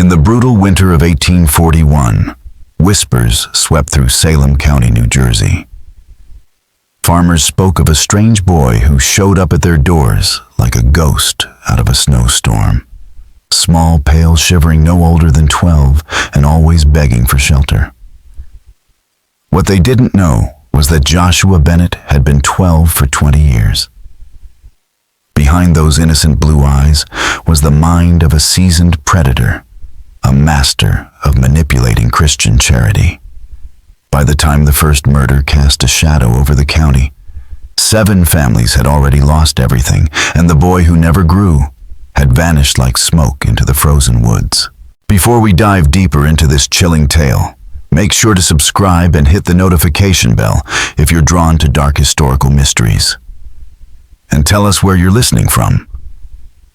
In the brutal winter of 1841, whispers swept through Salem County, New Jersey. Farmers spoke of a strange boy who showed up at their doors like a ghost out of a snowstorm. Small, pale, shivering, no older than 12, and always begging for shelter. What they didn't know was that Joshua Bennett had been 12 for 20 years. Behind those innocent blue eyes was the mind of a seasoned predator, a master of manipulating Christian charity. By the time the first murder cast a shadow over the county, 7 families had already lost everything, and the boy who never grew had vanished like smoke into the frozen woods. Before we dive deeper into this chilling tale, make sure to subscribe and hit the notification bell if you're drawn to dark historical mysteries. And tell us where you're listening from.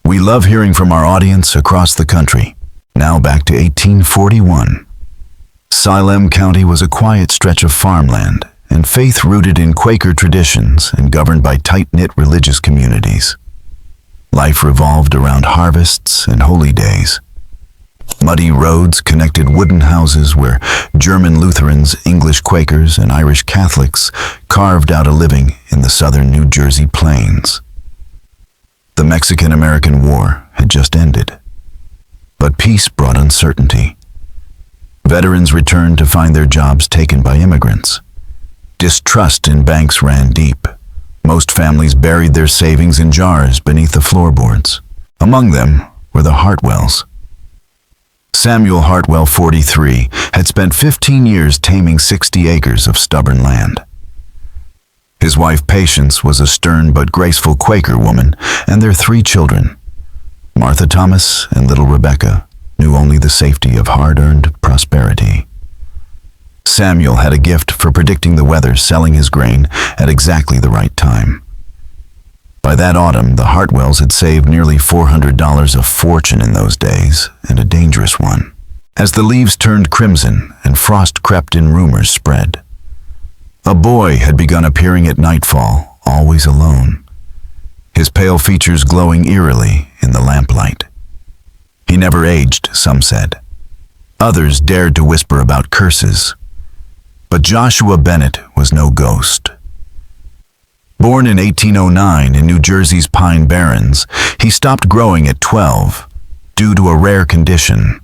We love hearing from our audience across the country. Now back to 1841. Salem County was a quiet stretch of farmland and faith rooted in Quaker traditions and governed by tight-knit religious communities. Life revolved around harvests and holy days. Muddy roads connected wooden houses where German Lutherans, English Quakers, and Irish Catholics carved out a living in the southern New Jersey plains. The Mexican-American War had just ended, but peace brought uncertainty. Veterans returned to find their jobs taken by immigrants. Distrust in banks ran deep. Most families buried their savings in jars beneath the floorboards. Among them were the Hartwells. Samuel Hartwell, 43, had spent 15 years taming 60 acres of stubborn land. His wife Patience was a stern but graceful Quaker woman, and their 3 children, Martha Thomas and little Rebecca, knew only the safety of hard-earned prosperity. Samuel had a gift for predicting the weather, selling his grain at exactly the right time. By that autumn, the Hartwells had saved nearly $400, a fortune in those days, and a dangerous one. As the leaves turned crimson and frost crept in, rumors spread. A boy had begun appearing at nightfall, always alone, his pale features glowing eerily in the lamplight. He never aged, some said. Others dared to whisper about curses. But Joshua Bennett was no ghost. Born in 1809 in New Jersey's Pine Barrens, he stopped growing at 12 due to a rare condition.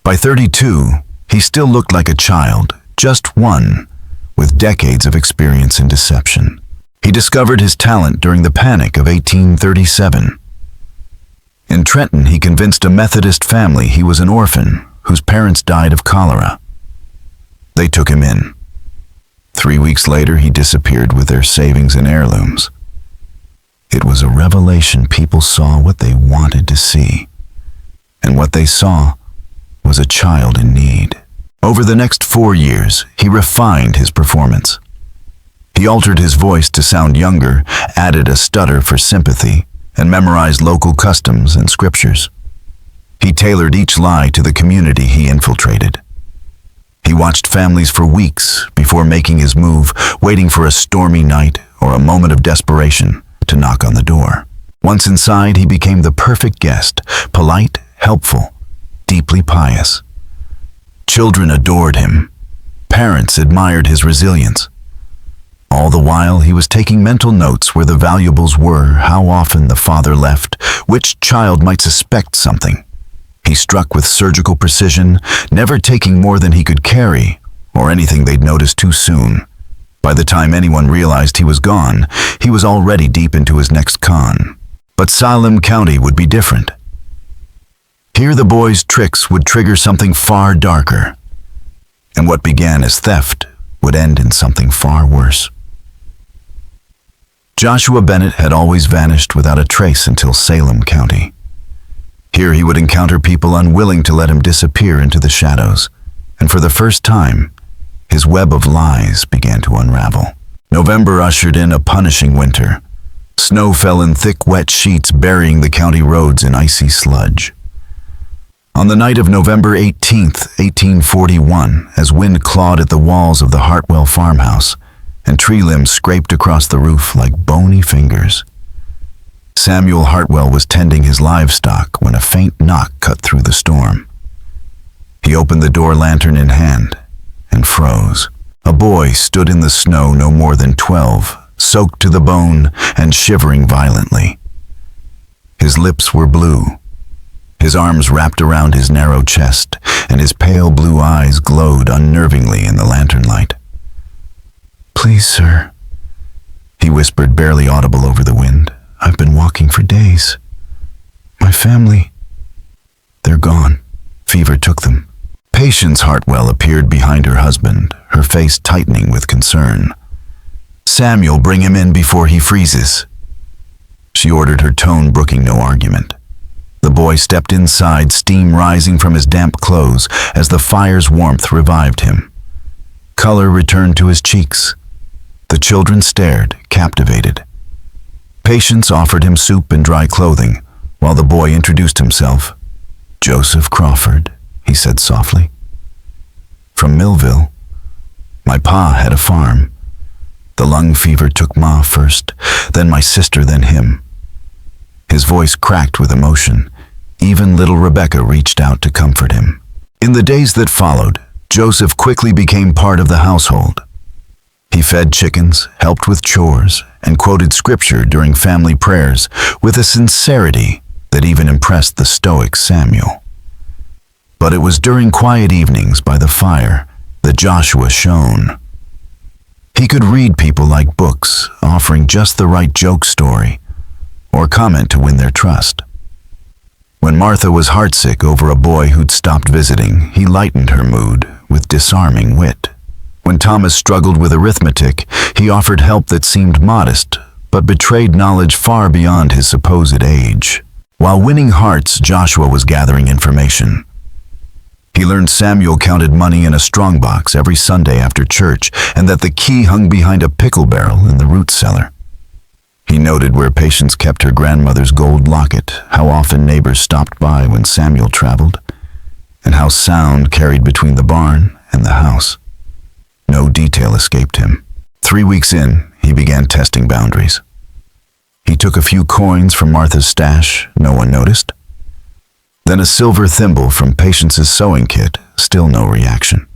By 32, he still looked like a child, just one, with decades of experience in deception. He discovered his talent during the Panic of 1837. In Trenton, he convinced a Methodist family he was an orphan whose parents died of cholera. They took him in. 3 weeks later, he disappeared with their savings and heirlooms. It was a revelation. People saw what they wanted to see, and what they saw was a child in need. Over the next 4 years, he refined his performance. He altered his voice to sound younger, added a stutter for sympathy, and memorized local customs and scriptures. He tailored each lie to the community he infiltrated. He watched families for weeks before making his move, waiting for a stormy night or a moment of desperation to knock on the door. Once inside, he became the perfect guest, polite, helpful, deeply pious. Children adored him. Parents admired his resilience. All the while, he was taking mental notes where the valuables were, how often the father left, which child might suspect something. He struck with surgical precision, never taking more than he could carry, or anything they'd noticed too soon. By the time anyone realized he was gone, he was already deep into his next con. But Salem County would be different. Here the boy's tricks would trigger something far darker, and what began as theft would end in something far worse. Joshua Bennett had always vanished without a trace until Salem County. Here he would encounter people unwilling to let him disappear into the shadows, and for the first time, his web of lies began to unravel. November ushered in a punishing winter. Snow fell in thick, wet sheets, burying the county roads in icy sludge. On the night of November 18th, 1841, as wind clawed at the walls of the Hartwell farmhouse, and tree limbs scraped across the roof like bony fingers, Samuel Hartwell was tending his livestock when a faint knock cut through the storm. He opened the door, lantern in hand, and froze. A boy stood in the snow, no more than 12, soaked to the bone and shivering violently. His lips were blue. His arms wrapped around his narrow chest, and his pale blue eyes glowed unnervingly in the lantern light. "Please, sir," he whispered, barely audible over the wind. "I've been walking for days. My family, they're gone. Fever took them." Patience Hartwell appeared behind her husband, her face tightening with concern. "Samuel, bring him in before he freezes," she ordered, her tone brooking no argument. The boy stepped inside, steam rising from his damp clothes as the fire's warmth revived him. Color returned to his cheeks. The children stared, captivated. Patience offered him soup and dry clothing, while the boy introduced himself. "Joseph Crawford," he said softly. "From Millville. My pa had a farm. The lung fever took Ma first, then my sister, then him." His voice cracked with emotion. Even little Rebecca reached out to comfort him. In the days that followed, Joseph quickly became part of the household. He fed chickens, helped with chores, and quoted scripture during family prayers with a sincerity that even impressed the stoic Samuel. But it was during quiet evenings by the fire that Joshua shone. He could read people like books, offering just the right joke story or comment to win their trust. When Martha was heartsick over a boy who'd stopped visiting, he lightened her mood with disarming wit. When Thomas struggled with arithmetic, he offered help that seemed modest, but betrayed knowledge far beyond his supposed age. While winning hearts, Joshua was gathering information. He learned Samuel counted money in a strongbox every Sunday after church, and that the key hung behind a pickle barrel in the root cellar. He noted where Patience kept her grandmother's gold locket, how often neighbors stopped by when Samuel traveled, and how sound carried between the barn and the house. No detail escaped him. 3 weeks in, he began testing boundaries. He took a few coins from Martha's stash, no one noticed. Then a silver thimble from Patience's sewing kit, still no reaction.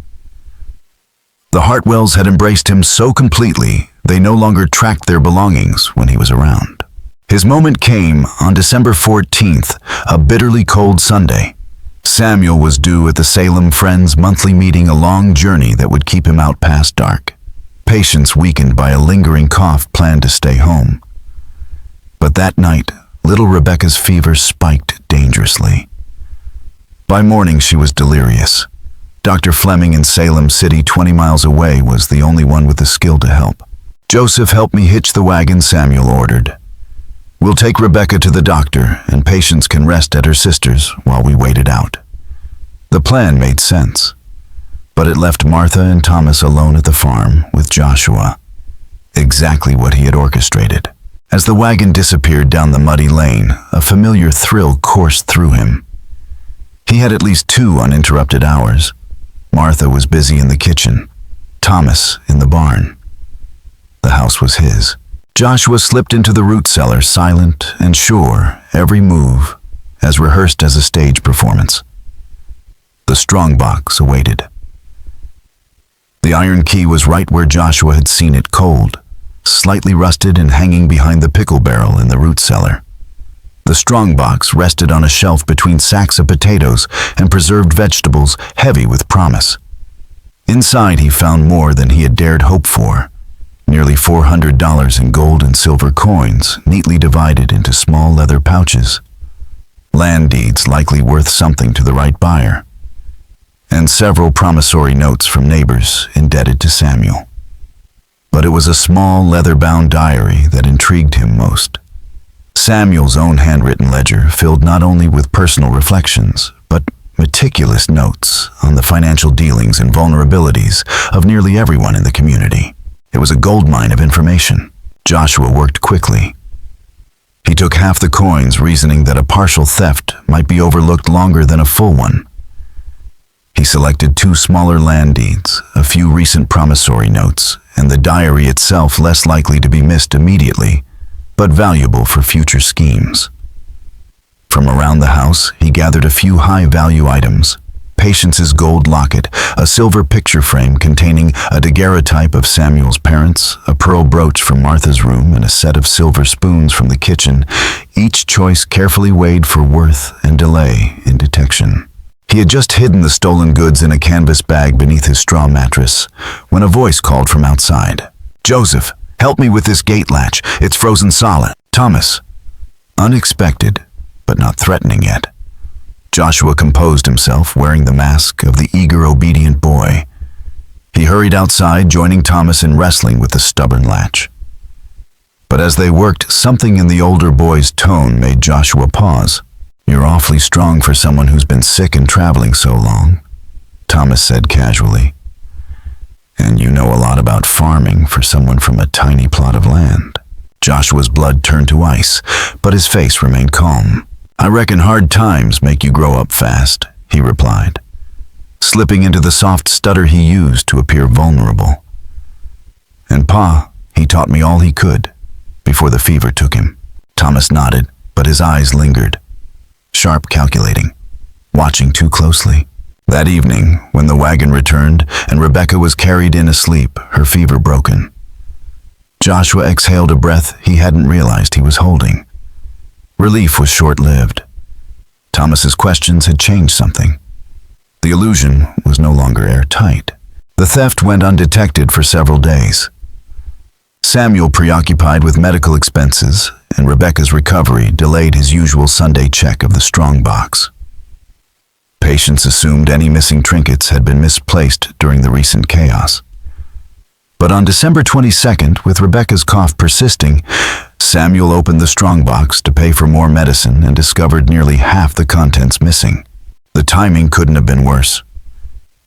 The Hartwells had embraced him so completely, they no longer tracked their belongings when he was around. His moment came on December 14th, a bitterly cold Sunday. Samuel was due at the Salem Friends monthly meeting, a long journey that would keep him out past dark. Patience, weakened by a lingering cough, planned to stay home. But that night, little Rebecca's fever spiked dangerously. By morning, she was delirious. Dr. Fleming in Salem City, 20 miles away, was the only one with the skill to help. "Joseph, help me hitch the wagon," Samuel ordered. "We'll take Rebecca to the doctor, and Patience can rest at her sister's while we wait it out." The plan made sense, but it left Martha and Thomas alone at the farm with Joshua. Exactly what he had orchestrated. As the wagon disappeared down the muddy lane, a familiar thrill coursed through him. He had at least 2 uninterrupted hours. Martha was busy in the kitchen, Thomas in the barn. The house was his. Joshua slipped into the root cellar, silent and sure, every move as rehearsed as a stage performance. The strongbox awaited. The iron key was right where Joshua had seen it, cold, slightly rusted and hanging behind the pickle barrel in the root cellar. The strongbox rested on a shelf between sacks of potatoes and preserved vegetables, heavy with promise. Inside, he found more than he had dared hope for. Nearly $400 in gold and silver coins, neatly divided into small leather pouches. Land deeds likely worth something to the right buyer. And several promissory notes from neighbors indebted to Samuel. But it was a small leather-bound diary that intrigued him most. Samuel's own handwritten ledger, filled not only with personal reflections, but meticulous notes on the financial dealings and vulnerabilities of nearly everyone in the community. It was a goldmine of information. Joshua worked quickly. He took half the coins, reasoning that a partial theft might be overlooked longer than a full one. He selected 2 smaller land deeds, a few recent promissory notes, and the diary itself, less likely to be missed immediately, but valuable for future schemes. From around the house, he gathered a few high-value items: Patience's gold locket, a silver picture frame containing a daguerreotype of Samuel's parents, a pearl brooch from Martha's room, and a set of silver spoons from the kitchen, each choice carefully weighed for worth and delay in detection. He had just hidden the stolen goods in a canvas bag beneath his straw mattress when a voice called from outside. "Joseph, help me with this gate latch. It's frozen solid." "Thomas." Unexpected, but not threatening yet. Joshua composed himself, wearing the mask of the eager, obedient boy. He hurried outside, joining Thomas in wrestling with the stubborn latch. But as they worked, something in the older boy's tone made Joshua pause. "You're awfully strong for someone who's been sick and traveling so long," Thomas said casually. "And you know a lot about farming for someone from a tiny plot of land." Joshua's blood turned to ice, but his face remained calm. "I reckon hard times make you grow up fast," he replied, slipping into the soft stutter he used to appear vulnerable. "And Pa, he taught me all he could before the fever took him." Thomas nodded, but his eyes lingered, sharp, calculating, watching too closely. That evening, when the wagon returned and Rebecca was carried in asleep, her fever broken, Joshua exhaled a breath he hadn't realized he was holding. Relief was short-lived. Thomas's questions had changed something. The illusion was no longer airtight. The theft went undetected for several days. Samuel, preoccupied with medical expenses, and Rebecca's recovery delayed his usual Sunday check of the strongbox. Patience assumed any missing trinkets had been misplaced during the recent chaos. But on December 22nd, with Rebecca's cough persisting, Samuel opened the strongbox to pay for more medicine and discovered nearly half the contents missing. The timing couldn't have been worse.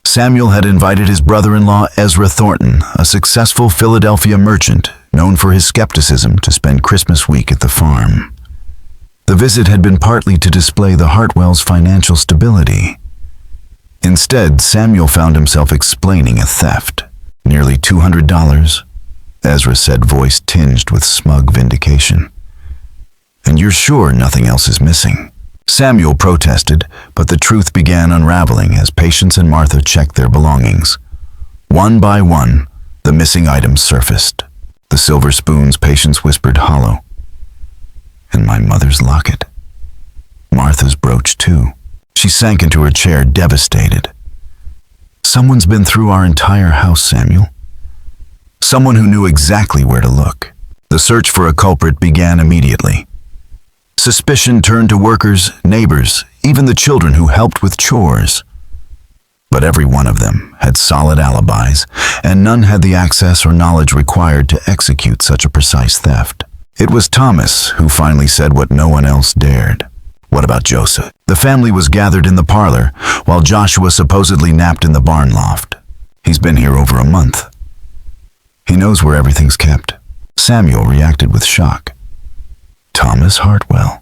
Samuel had invited his brother-in-law Ezra Thornton, a successful Philadelphia merchant known for his skepticism, to spend Christmas week at the farm. The visit had been partly to display the Hartwells' financial stability. Instead, Samuel found himself explaining a theft. "Nearly $200, Ezra said, voice tinged with smug vindication. "And you're sure nothing else is missing?" Samuel protested, but the truth began unraveling as Patience and Martha checked their belongings. One by one, the missing items surfaced. The silver spoons, Patience whispered hollow. "And my mother's locket." Martha's brooch, too. She sank into her chair, devastated. "Someone's been through our entire house, Samuel. Someone who knew exactly where to look." The search for a culprit began immediately. Suspicion turned to workers, neighbors, even the children who helped with chores. But every one of them had solid alibis, and none had the access or knowledge required to execute such a precise theft. It was Thomas who finally said what no one else dared. "What about Joseph?" The family was gathered in the parlor, while Joshua supposedly napped in the barn loft. "He's been here over a month. He knows where everything's kept." Samuel reacted with shock. "Thomas Hartwell?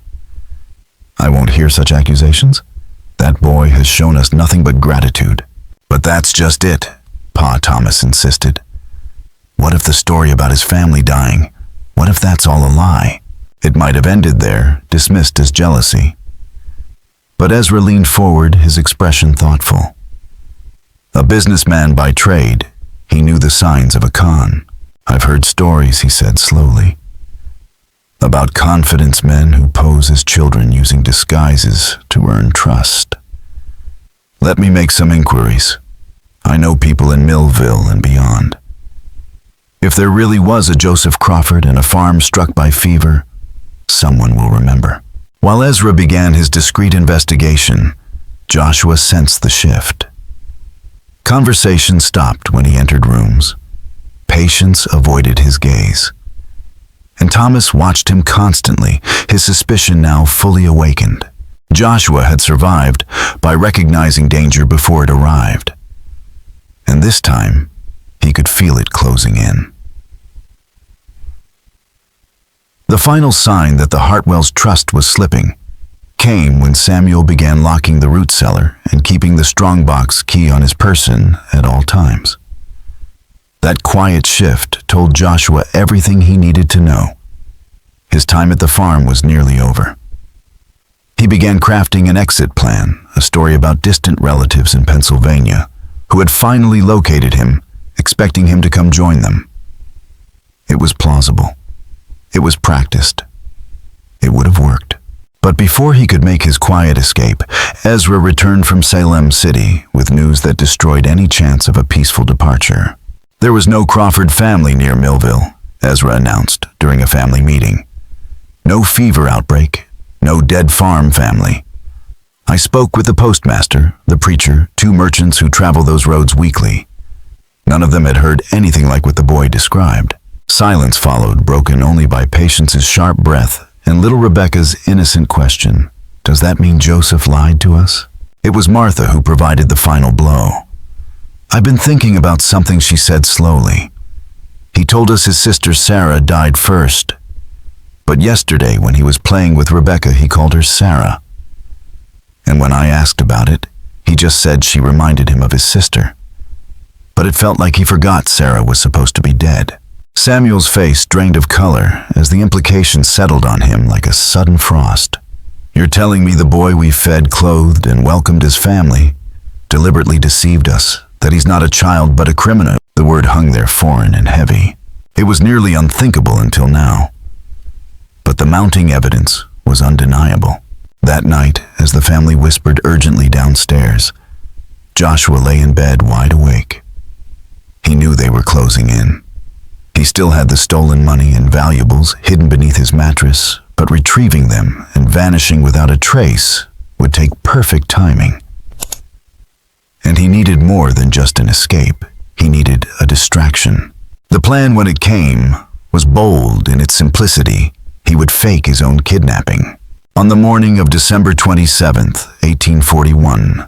I won't hear such accusations. That boy has shown us nothing but gratitude." "But that's just it," Pa Thomas insisted. "What if the story about his family dying, what if that's all a lie?" It might have ended there, dismissed as jealousy. But Ezra leaned forward, his expression thoughtful. A businessman by trade, he knew the signs of a con. "I've heard stories," he said slowly, "about confidence men who pose as children using disguises to earn trust. Let me make some inquiries. I know people in Millville and beyond. If there really was a Joseph Crawford and a farm struck by fever, someone will remember." While Ezra began his discreet investigation, Joshua sensed the shift. Conversation stopped when he entered rooms. Patience avoided his gaze. And Thomas watched him constantly, his suspicion now fully awakened. Joshua had survived by recognizing danger before it arrived. And this time, he could feel it closing in. The final sign that the Hartwells' trust was slipping came when Samuel began locking the root cellar and keeping the strongbox key on his person at all times. That quiet shift told Joshua everything he needed to know. His time at the farm was nearly over. He began crafting an exit plan, a story about distant relatives in Pennsylvania who had finally located him, expecting him to come join them. It was plausible. It was practiced. It would have worked. But before he could make his quiet escape, Ezra returned from Salem City with news that destroyed any chance of a peaceful departure. There was no Crawford family near Millville, Ezra announced during a family meeting. No fever outbreak, no dead farm family. I spoke with the postmaster, the preacher, 2 merchants who travel those roads weekly. None of them had heard anything like what the boy described. Silence followed, broken only by Patience's sharp breath and little Rebecca's innocent question, "Does that mean Joseph lied to us?" It was Martha who provided the final blow. "I've been thinking about something," she said slowly. "He told us his sister Sarah died first. But yesterday, when he was playing with Rebecca, he called her Sarah. And when I asked about it, he just said she reminded him of his sister. But it felt like he forgot Sarah was supposed to be dead." Samuel's face drained of color as the implication settled on him like a sudden frost. "You're telling me the boy we fed, clothed, and welcomed as family deliberately deceived us, that he's not a child but a criminal?" The word hung there foreign and heavy. It was nearly unthinkable until now. But the mounting evidence was undeniable. That night, as the family whispered urgently downstairs, Joshua lay in bed wide awake. He knew they were closing in. He still had the stolen money and valuables hidden beneath his mattress, but retrieving them and vanishing without a trace would take perfect timing. And he needed more than just an escape. He needed a distraction. The plan, when it came, was bold in its simplicity. He would fake his own kidnapping. On the morning of December 27th, 1841,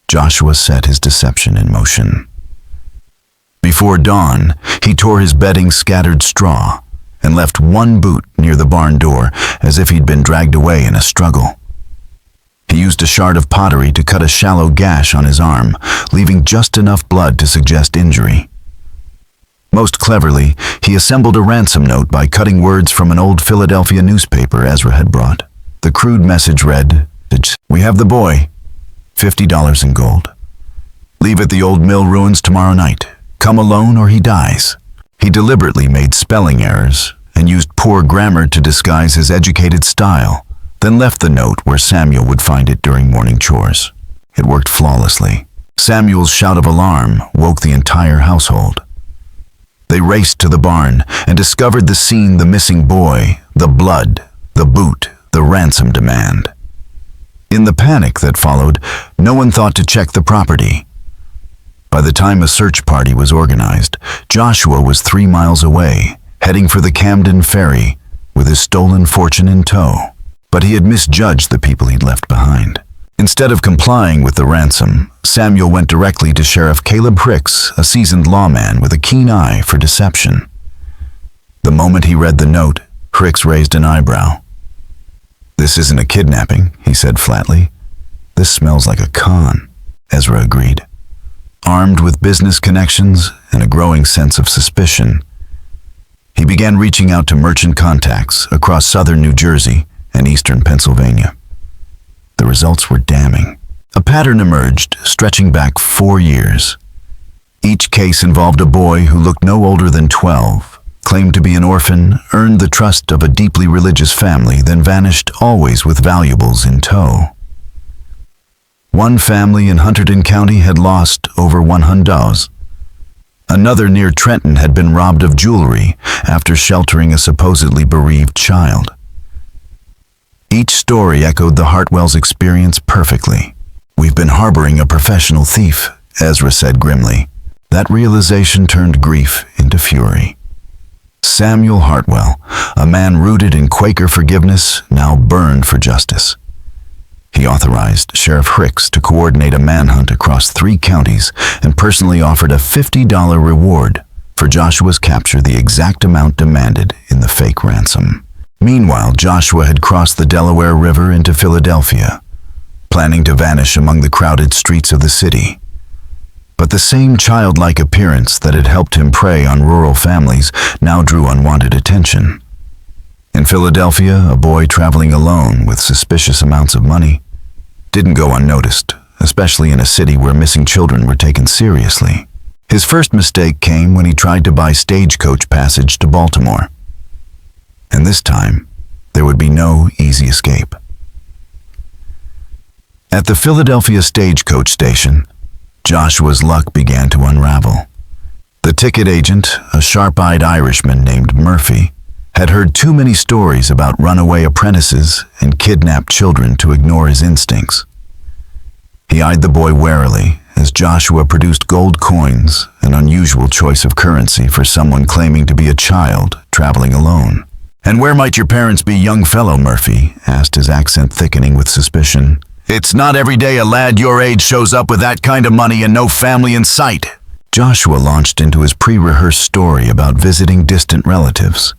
Joshua set his deception in motion. Before dawn, he tore his bedding scattered straw and left one boot near the barn door as if he'd been dragged away in a struggle. He used a shard of pottery to cut a shallow gash on his arm, leaving just enough blood to suggest injury. Most cleverly, he assembled a ransom note by cutting words from an old Philadelphia newspaper Ezra had brought. The crude message read, "We have the boy, $50 in gold. Leave at the old mill ruins tomorrow night. Come alone or he dies." He deliberately made spelling errors and used poor grammar to disguise his educated style, then left the note where Samuel would find it during morning chores. It worked flawlessly. Samuel's shout of alarm woke the entire household. They raced to the barn and discovered the scene: the missing boy, the blood, the boot, the ransom demand. In the panic that followed, no one thought to check the property. By the time a search party was organized, Joshua was 3 miles away, heading for the Camden ferry with his stolen fortune in tow. But he had misjudged the people he'd left behind. Instead of complying with the ransom, Samuel went directly to Sheriff Caleb Hicks, a seasoned lawman with a keen eye for deception. The moment he read the note, Hicks raised an eyebrow. "This isn't a kidnapping," he said flatly. "This smells like a con," Ezra agreed. Armed with business connections and a growing sense of suspicion, he began reaching out to merchant contacts across southern New Jersey and eastern Pennsylvania. The results were damning. A pattern emerged, stretching back 4 years. Each case involved a boy who looked no older than 12, claimed to be an orphan, earned the trust of a deeply religious family, then vanished, always with valuables in tow. One family in Hunterdon County had lost over $100. Another near Trenton had been robbed of jewelry after sheltering a supposedly bereaved child. Each story echoed the Hartwells' experience perfectly. "We've been harboring a professional thief," Ezra said grimly. That realization turned grief into fury. Samuel Hartwell, a man rooted in Quaker forgiveness, now burned for justice. He authorized Sheriff Hicks to coordinate a manhunt across 3 counties and personally offered a $50 reward for Joshua's capture, the exact amount demanded in the fake ransom. Meanwhile, Joshua had crossed the Delaware River into Philadelphia, planning to vanish among the crowded streets of the city. But the same childlike appearance that had helped him prey on rural families now drew unwanted attention. In Philadelphia, a boy traveling alone with suspicious amounts of money didn't go unnoticed, especially in a city where missing children were taken seriously. His first mistake came when he tried to buy stagecoach passage to Baltimore. And this time, there would be no easy escape. At the Philadelphia stagecoach station, Joshua's luck began to unravel. The ticket agent, a sharp-eyed Irishman named Murphy, had heard too many stories about runaway apprentices and kidnapped children to ignore his instincts. He eyed the boy warily as Joshua produced gold coins, an unusual choice of currency for someone claiming to be a child traveling alone. "And where might your parents be, young fellow?" Murphy asked, his accent thickening with suspicion. "It's not every day a lad your age shows up with that kind of money and no family in sight." Joshua launched into his pre-rehearsed story about visiting distant relatives.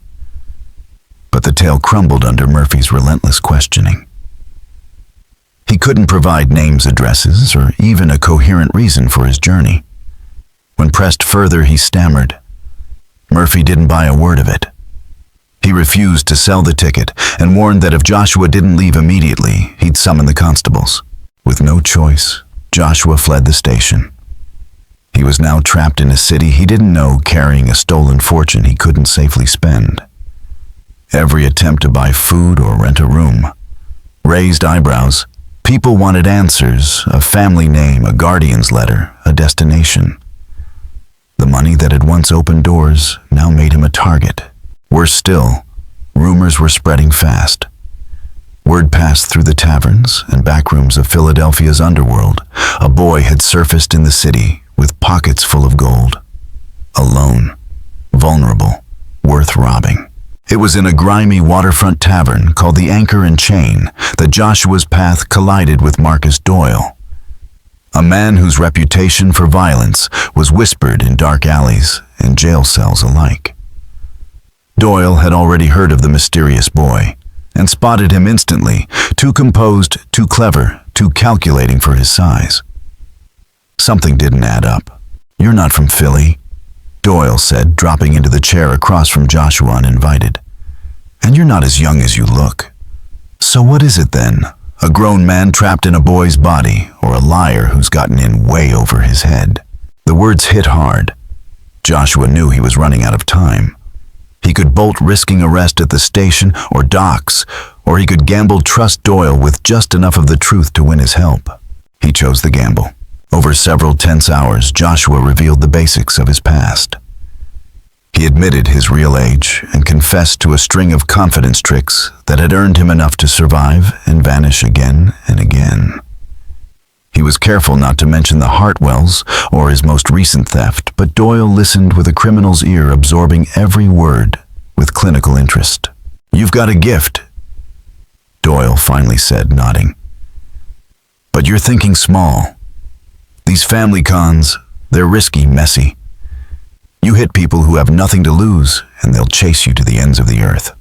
But the tale crumbled under Murphy's relentless questioning. He couldn't provide names, addresses, or even a coherent reason for his journey. When pressed further, he stammered. Murphy didn't buy a word of it. He refused to sell the ticket and warned that if Joshua didn't leave immediately, he'd summon the constables. With no choice, Joshua fled the station. He was now trapped in a city he didn't know, carrying a stolen fortune he couldn't safely spend. Every attempt to buy food or rent a room raised eyebrows. People wanted answers, a family name, a guardian's letter, a destination. The money that had once opened doors now made him a target. Worse still, rumors were spreading fast. Word passed through the taverns and backrooms of Philadelphia's underworld. A boy had surfaced in the city with pockets full of gold. Alone, vulnerable, worth robbing. It was in a grimy waterfront tavern called the Anchor and Chain that Joshua's path collided with Marcus Doyle, a man whose reputation for violence was whispered in dark alleys and jail cells alike. Doyle had already heard of the mysterious boy and spotted him instantly, too composed, too clever, too calculating for his size. Something didn't add up. "You're not from Philly," Doyle said, dropping into the chair across from Joshua uninvited. "And you're not as young as you look. So what is it then? A grown man trapped in a boy's body, or a liar who's gotten in way over his head?" The words hit hard. Joshua knew he was running out of time. He could bolt risking arrest at the station or docks, or he could gamble trust Doyle with just enough of the truth to win his help. He chose the gamble. Over several tense hours, Joshua revealed the basics of his past. He admitted his real age and confessed to a string of confidence tricks that had earned him enough to survive and vanish again and again. He was careful not to mention the Hartwells or his most recent theft, but Doyle listened with a criminal's ear, absorbing every word with clinical interest. "You've got a gift," Doyle finally said, nodding. "But you're thinking small. These family cons, they're risky, messy. You hit people who have nothing to lose, and they'll chase you to the ends of the earth.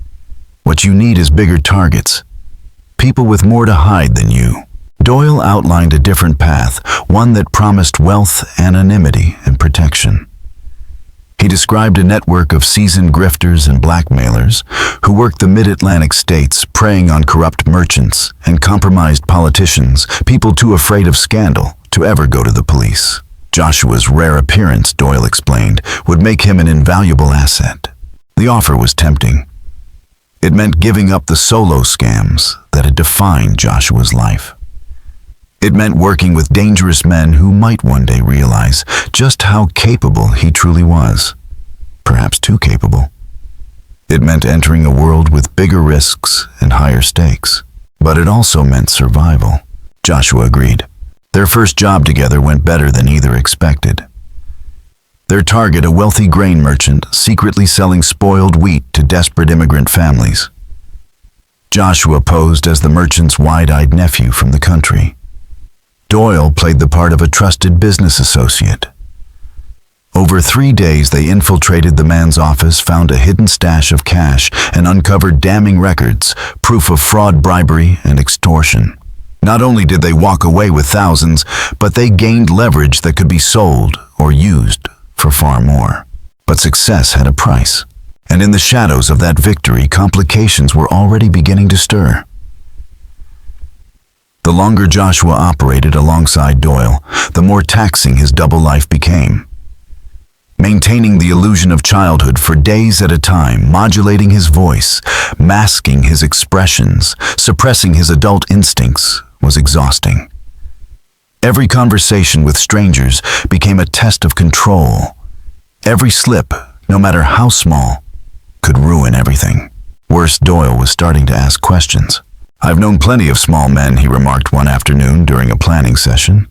What you need is bigger targets, people with more to hide than you." Doyle outlined a different path, one that promised wealth, anonymity, and protection. He described a network of seasoned grifters and blackmailers who worked the mid-Atlantic states, preying on corrupt merchants and compromised politicians, people too afraid of scandal to ever go to the police. Joshua's rare appearance, Doyle explained, would make him an invaluable asset. The offer was tempting. It meant giving up the solo scams that had defined Joshua's life. It meant working with dangerous men who might one day realize just how capable he truly was, perhaps too capable. It meant entering a world with bigger risks and higher stakes. But it also meant survival. Joshua agreed. Their first job together went better than either expected. Their target, a wealthy grain merchant, secretly selling spoiled wheat to desperate immigrant families. Joshua posed as the merchant's wide-eyed nephew from the country. Doyle played the part of a trusted business associate. Over 3 days, they infiltrated the man's office, found a hidden stash of cash, and uncovered damning records, proof of fraud, bribery, and extortion. Not only did they walk away with thousands, but they gained leverage that could be sold or used for far more. But success had a price, And in the shadows of that victory, complications were already beginning to stir. The longer Joshua operated alongside Doyle, the more taxing his double life became. Maintaining the illusion of childhood for days at a time, modulating his voice, masking his expressions, suppressing his adult instincts, was exhausting. Every conversation with strangers became a test of control. Every slip, no matter how small, could ruin everything. Worse, Doyle was starting to ask questions. "I've known plenty of small men," he remarked one afternoon during a planning session.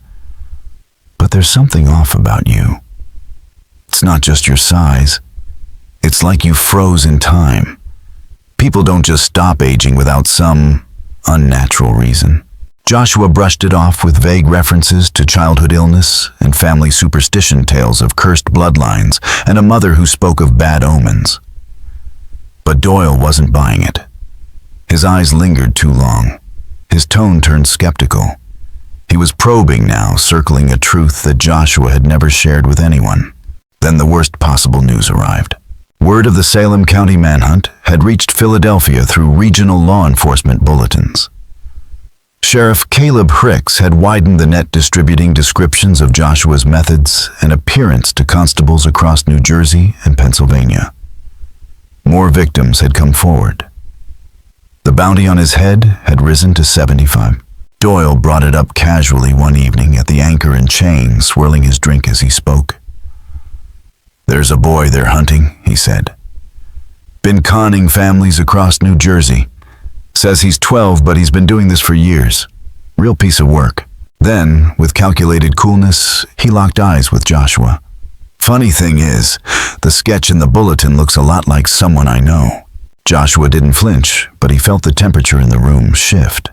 "But there's something off about you. It's not just your size. It's like you froze in time. People don't just stop aging without some unnatural reason." Joshua brushed it off with vague references to childhood illness and family superstition tales of cursed bloodlines and a mother who spoke of bad omens. But Doyle wasn't buying it. His eyes lingered too long. His tone turned skeptical. He was probing now, circling a truth that Joshua had never shared with anyone. Then the worst possible news arrived. Word of the Salem County manhunt had reached Philadelphia through regional law enforcement bulletins. Sheriff Caleb Hicks had widened the net, distributing descriptions of Joshua's methods and appearance to constables across New Jersey and Pennsylvania. More victims had come forward. The bounty on his head had risen to 75. Doyle brought it up casually one evening at the Anchor and Chain, swirling his drink as he spoke. "There's a boy they're hunting," he said. "Been conning families across New Jersey. Says he's 12, but he's been doing this for years. Real piece of work." Then, with calculated coolness, he locked eyes with Joshua. "Funny thing is, the sketch in the bulletin looks a lot like someone I know." Joshua didn't flinch, but he felt the temperature in the room shift.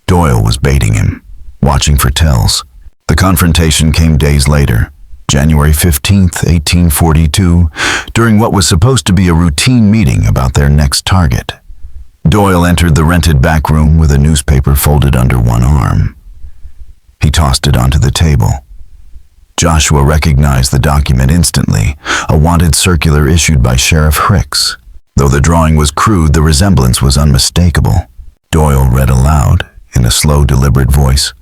Doyle was baiting him, watching for tells. The confrontation came days later, January 15th, 1842, during what was supposed to be a routine meeting about their next target. Doyle entered the rented back room with a newspaper folded under one arm. He tossed it onto the table. Joshua recognized the document instantly, a wanted circular issued by Sheriff Hicks. Though the drawing was crude, the resemblance was unmistakable. Doyle read aloud, in a slow, deliberate voice.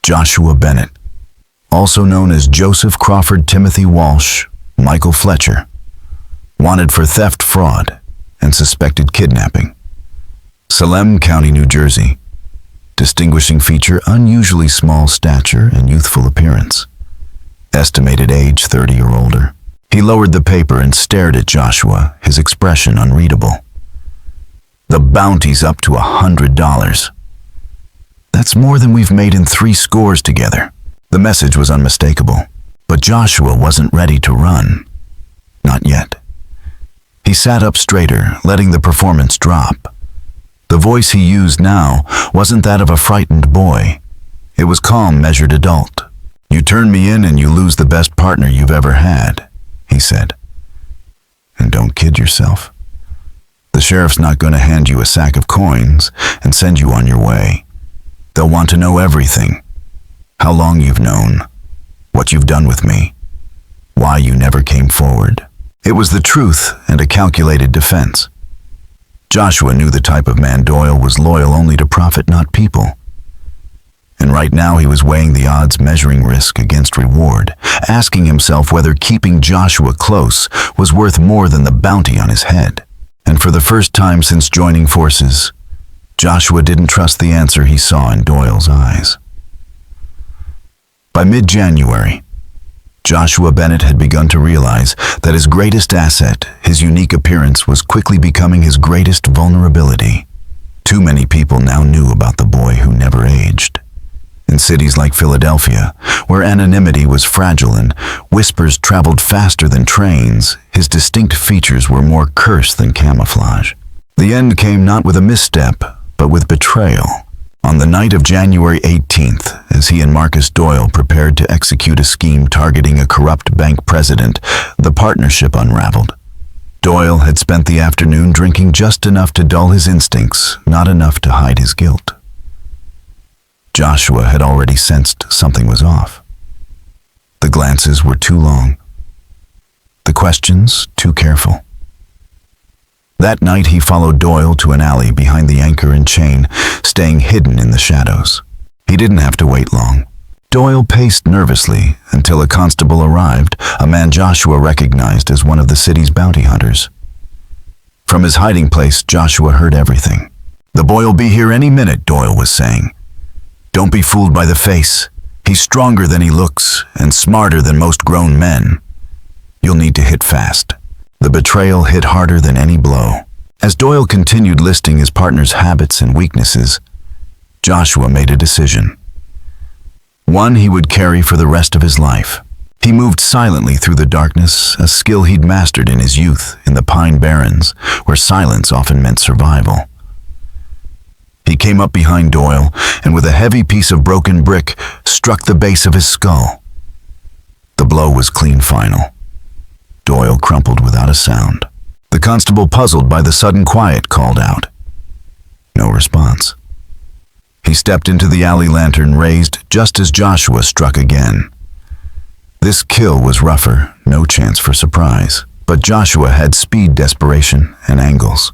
"Joshua Bennett, also known as Joseph Crawford Timothy Walsh, Michael Fletcher, wanted for theft, fraud, and suspected kidnapping. Salem County, New Jersey. Distinguishing feature, unusually small stature and youthful appearance. Estimated age 30 or older." He lowered the paper and stared at Joshua, his expression unreadable. "The bounty's up to $100. That's more than we've made in 3 scores together." The message was unmistakable, but Joshua wasn't ready to run. Not yet. He sat up straighter, letting the performance drop. The voice he used now wasn't that of a frightened boy. It was calm, measured adult. "You turn me in and you lose the best partner you've ever had," he said. "And don't kid yourself. The sheriff's not going to hand you a sack of coins and send you on your way. They'll want to know everything. How long you've known, what you've done with me, why you never came forward." It was the truth and a calculated defense. Joshua knew the type of man Doyle was, loyal only to profit, not people. And right now he was weighing the odds, measuring risk against reward, asking himself whether keeping Joshua close was worth more than the bounty on his head. And for the first time since joining forces, Joshua didn't trust the answer he saw in Doyle's eyes. By mid-January, Joshua Bennett had begun to realize that his greatest asset, his unique appearance, was quickly becoming his greatest vulnerability. Too many people now knew about the boy who never aged. In cities like Philadelphia, where anonymity was fragile and whispers traveled faster than trains, his distinct features were more curse than camouflage. The end came not with a misstep, but with betrayal. On the night of January 18th, as he and Marcus Doyle prepared to execute a scheme targeting a corrupt bank president, the partnership unraveled. Doyle had spent the afternoon drinking just enough to dull his instincts, not enough to hide his guilt. Joshua had already sensed something was off. The glances were too long. The questions too careful. That night he followed Doyle to an alley behind the Anchor and Chain, staying hidden in the shadows. He didn't have to wait long. Doyle paced nervously until a constable arrived, a man Joshua recognized as one of the city's bounty hunters. From his hiding place, Joshua heard everything. "The boy'll be here any minute," Doyle was saying. "Don't be fooled by the face. He's stronger than he looks and smarter than most grown men. You'll need to hit fast." The betrayal hit harder than any blow. As Doyle continued listing his partner's habits and weaknesses, Joshua made a decision. One he would carry for the rest of his life. He moved silently through the darkness, a skill he'd mastered in his youth in the Pine Barrens, where silence often meant survival. He came up behind Doyle and with a heavy piece of broken brick struck the base of his skull. The blow was clean final. Doyle crumpled without a sound. The constable, puzzled by the sudden quiet, called out. No response. He stepped into the alley, lantern raised just as Joshua struck again. This kill was rougher, no chance for surprise, but Joshua had speed, desperation, and angles.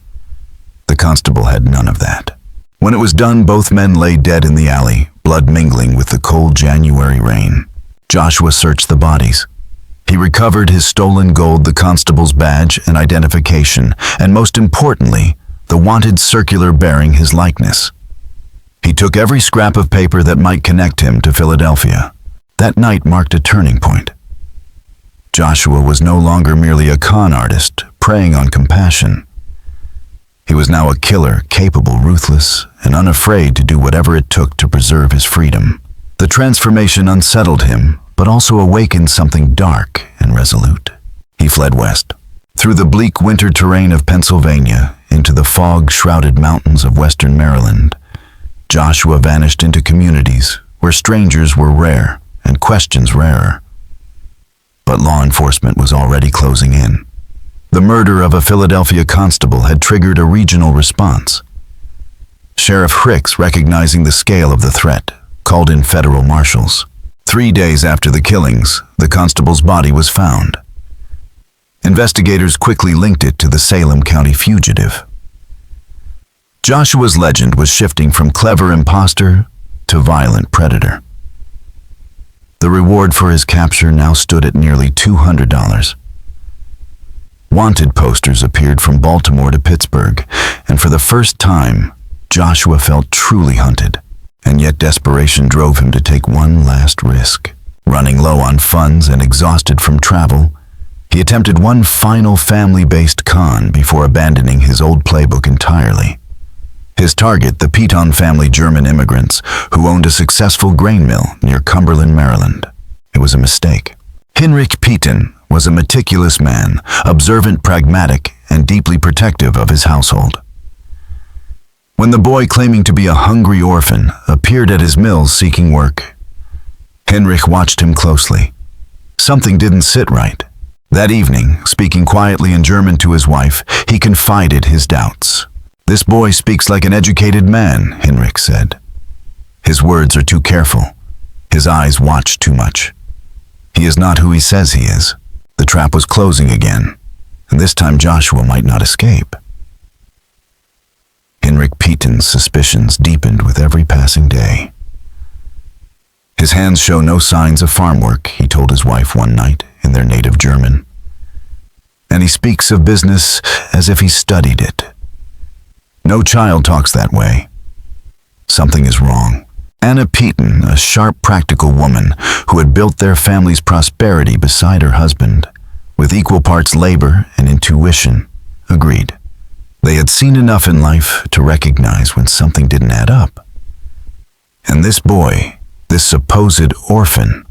The constable had none of that. When it was done, both men lay dead in the alley, blood mingling with the cold January rain. Joshua searched the bodies. He recovered his stolen gold, the constable's badge and identification, and most importantly, the wanted circular bearing his likeness. He took every scrap of paper that might connect him to Philadelphia. That night marked a turning point. Joshua was no longer merely a con artist, preying on compassion. He was now a killer, capable, ruthless, and unafraid to do whatever it took to preserve his freedom. The transformation unsettled him, but also awakened something dark and resolute. He fled west, through the bleak winter terrain of Pennsylvania, into the fog-shrouded mountains of western Maryland. Joshua vanished into communities where strangers were rare and questions rarer. But law enforcement was already closing in. The murder of a Philadelphia constable had triggered a regional response. Sheriff Hicks, recognizing the scale of the threat, called in federal marshals. 3 days after the killings, the constable's body was found. Investigators quickly linked it to the Salem County fugitive. Joshua's legend was shifting from clever imposter to violent predator. The reward for his capture now stood at nearly $200. Wanted posters appeared from Baltimore to Pittsburgh, and for the first time, Joshua felt truly hunted. And yet desperation drove him to take one last risk. Running low on funds and exhausted from travel, he attempted one final family-based con before abandoning his old playbook entirely. His target, the Piton family, German immigrants who owned a successful grain mill near Cumberland, Maryland. It was a mistake. Heinrich Piton was a meticulous man, observant, pragmatic, and deeply protective of his household. When the boy, claiming to be a hungry orphan, appeared at his mill seeking work, Heinrich watched him closely. Something didn't sit right. That evening, speaking quietly in German to his wife, he confided his doubts. "This boy speaks like an educated man," Heinrich said. "His words are too careful. His eyes watch too much. He is not who he says he is." The trap was closing again, and this time Joshua might not escape. Heinrich Piton's suspicions deepened with every passing day. "His hands show no signs of farm work," he told his wife one night in their native German. "And he speaks of business as if he studied it. No child talks that way. Something is wrong." Anna Piton, a sharp, practical woman who had built their family's prosperity beside her husband, with equal parts labor and intuition, agreed. They had seen enough in life to recognize when something didn't add up. And this boy, this supposed orphan,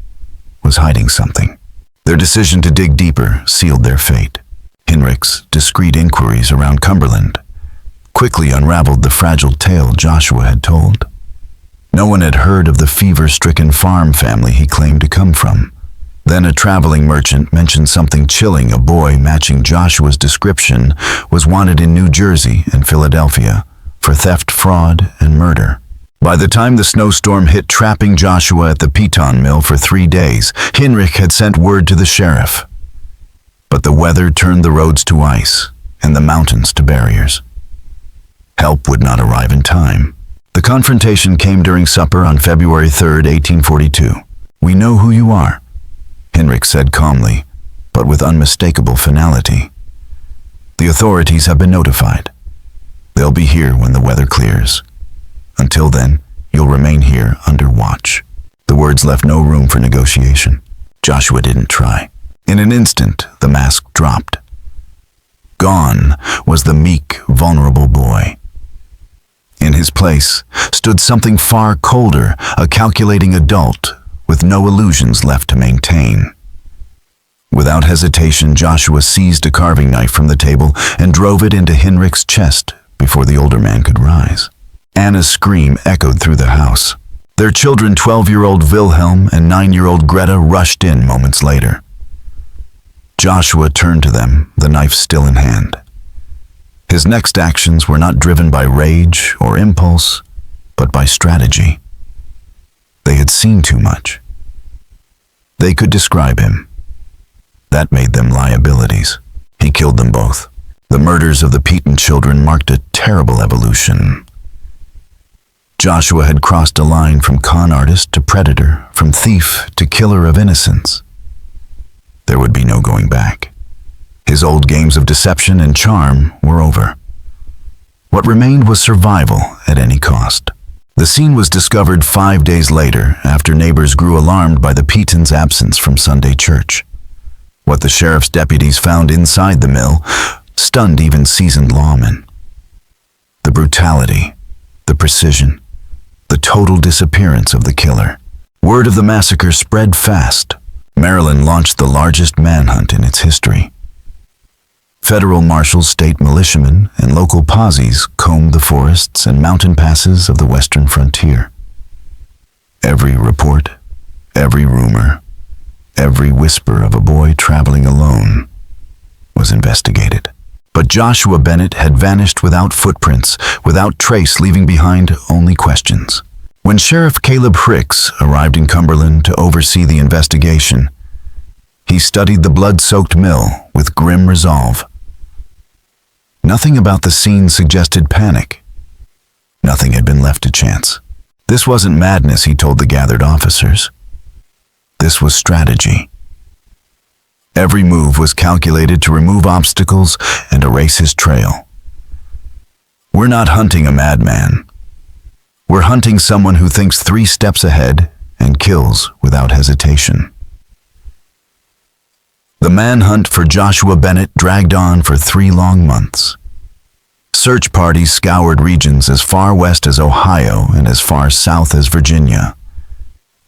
was hiding something. Their decision to dig deeper sealed their fate. Heinrich's discreet inquiries around Cumberland quickly unraveled the fragile tale Joshua had told. No one had heard of the fever-stricken farm family he claimed to come from. Then a traveling merchant mentioned something chilling. A boy matching Joshua's description was wanted in New Jersey and Philadelphia for theft, fraud, and murder. By the time the snowstorm hit, trapping Joshua at the Piton mill for 3 days, Heinrich had sent word to the sheriff. But the weather turned the roads to ice, and the mountains to barriers. Help would not arrive in time. The confrontation came during supper on February 3, 1842. "We know who you are," Henrik said calmly, but with unmistakable finality. "The authorities have been notified. They'll be here when the weather clears. Until then, you'll remain here under watch." The words left no room for negotiation. Joshua didn't try. In an instant, the mask dropped. Gone was the meek, vulnerable boy. In his place stood something far colder, a calculating adult with no illusions left to maintain. Without hesitation, Joshua seized a carving knife from the table and drove it into Henrik's chest before the older man could rise. Anna's scream echoed through the house. Their children, 12-year-old Wilhelm and 9-year-old Greta, rushed in moments later. Joshua turned to them, the knife still in hand. His next actions were not driven by rage or impulse, but by strategy. They had seen too much. They could describe him. That made them liabilities. He killed them both. The murders of the Peaton children marked a terrible evolution. Joshua had crossed a line from con artist to predator, from thief to killer of innocence. There would be no going back. His old games of deception and charm were over. What remained was survival at any cost. The scene was discovered 5 days later, after neighbors grew alarmed by the Peatons' absence from Sunday church. What the sheriff's deputies found inside the mill stunned even seasoned lawmen. The brutality, the precision, the total disappearance of the killer. Word of the massacre spread fast. Maryland launched the largest manhunt in its history. Federal marshals, state militiamen, and local posses combed the forests and mountain passes of the western frontier. Every report, every rumor, every whisper of a boy traveling alone was investigated. But Joshua Bennett had vanished without footprints, without trace, leaving behind only questions. When Sheriff Caleb Hicks arrived in Cumberland to oversee the investigation, he studied the blood-soaked mill with grim resolve. Nothing about the scene suggested panic. Nothing had been left to chance. This wasn't madness, he told the gathered officers. This was strategy. Every move was calculated to remove obstacles and erase his trail. We're not hunting a madman. We're hunting someone who thinks 3 steps ahead and kills without hesitation. The manhunt for Joshua Bennett dragged on for 3 long months. Search parties scoured regions as far west as Ohio and as far south as Virginia.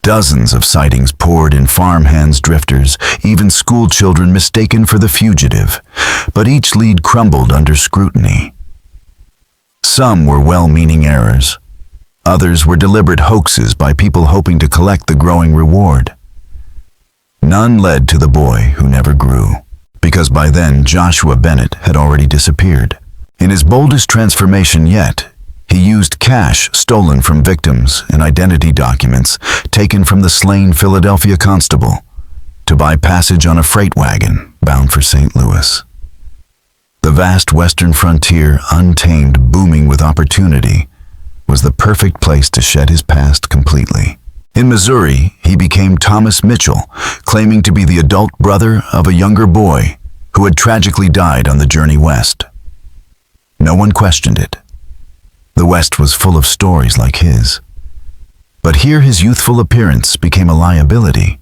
Dozens of sightings poured in farmhands, drifters, even school children mistaken for the fugitive, but each lead crumbled under scrutiny. Some were well-meaning errors. Others were deliberate hoaxes by people hoping to collect the growing reward. None led to the boy who never grew, because by then Joshua Bennett had already disappeared. In his boldest transformation yet, he used cash stolen from victims and identity documents taken from the slain Philadelphia constable to buy passage on a freight wagon bound for St. Louis. The vast western frontier, untamed, booming with opportunity, was the perfect place to shed his past completely. In Missouri, he became Thomas Mitchell, claiming to be the adult brother of a younger boy who had tragically died on the journey west. No one questioned it. The West was full of stories like his. But here his youthful appearance became a liability.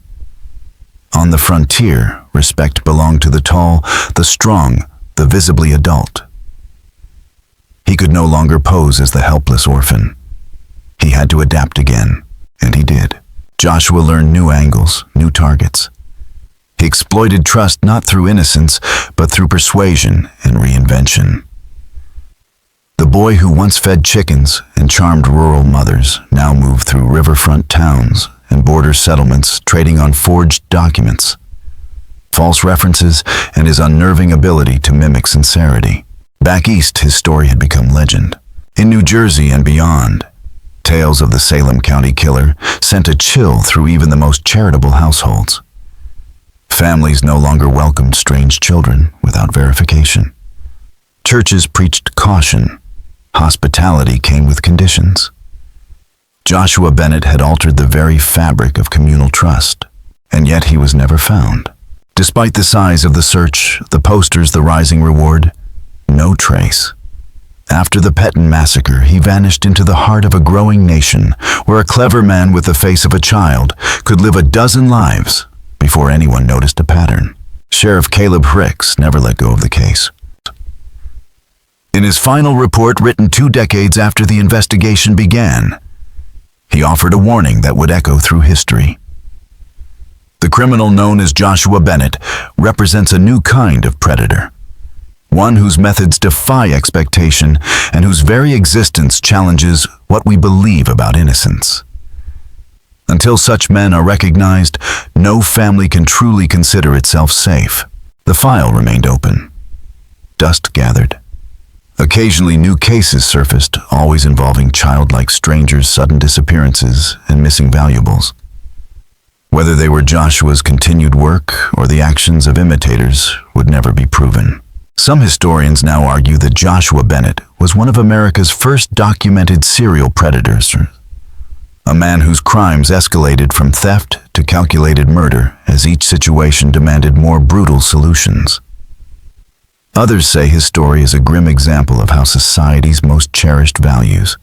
On the frontier, respect belonged to the tall, the strong, the visibly adult. He could no longer pose as the helpless orphan. He had to adapt again, and he did. Joshua learned new angles, new targets. He exploited trust not through innocence, but through persuasion and reinvention. The boy who once fed chickens and charmed rural mothers now moved through riverfront towns and border settlements, trading on forged documents, false references, and his unnerving ability to mimic sincerity. Back east, his story had become legend. In New Jersey and beyond, tales of the Salem County killer sent a chill through even the most charitable households. Families no longer welcomed strange children without verification. Churches preached caution. Hospitality came with conditions. Joshua Bennett had altered the very fabric of communal trust, and yet he was never found. Despite the size of the search, the posters, the rising reward, no trace. After the Petton massacre, he vanished into the heart of a growing nation, where a clever man with the face of a child could live a dozen lives before anyone noticed a pattern. Sheriff Caleb Hicks never let go of the case. In his final report, written 2 decades after the investigation began, he offered a warning that would echo through history. The criminal known as Joshua Bennett represents a new kind of predator, one whose methods defy expectation and whose very existence challenges what we believe about innocence. Until such men are recognized, no family can truly consider itself safe. The file remained open. Dust gathered. Occasionally new cases surfaced, always involving childlike strangers, sudden disappearances, and missing valuables. Whether they were Joshua's continued work or the actions of imitators would never be proven. Some historians now argue that Joshua Bennett was one of America's first documented serial predators, a man whose crimes escalated from theft to calculated murder as each situation demanded more brutal solutions. Others say his story is a grim example of how society's most cherished values,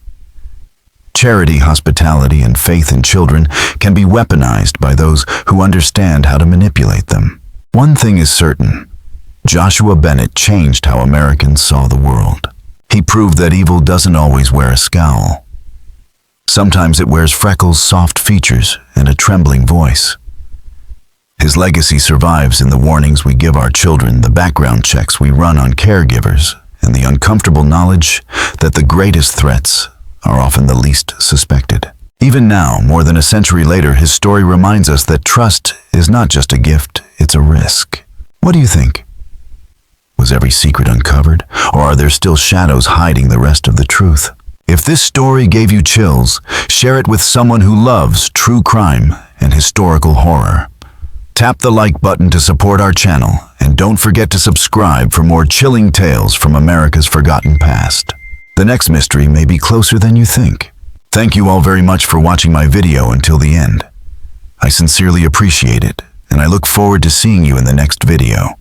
charity, hospitality, and faith in children, can be weaponized by those who understand how to manipulate them. One thing is certain: Joshua Bennett changed how Americans saw the world. He proved that evil doesn't always wear a scowl. Sometimes it wears freckles, soft features, and a trembling voice. His legacy survives in the warnings we give our children, the background checks we run on caregivers, and the uncomfortable knowledge that the greatest threats are often the least suspected. Even now, more than a century later, his story reminds us that trust is not just a gift, it's a risk. What do you think? Was every secret uncovered, or are there still shadows hiding the rest of the truth? If this story gave you chills, share it with someone who loves true crime and historical horror. Tap the like button to support our channel, and don't forget to subscribe for more chilling tales from America's forgotten past. The next mystery may be closer than you think. Thank you all very much for watching my video until the end. I sincerely appreciate it, and I look forward to seeing you in the next video.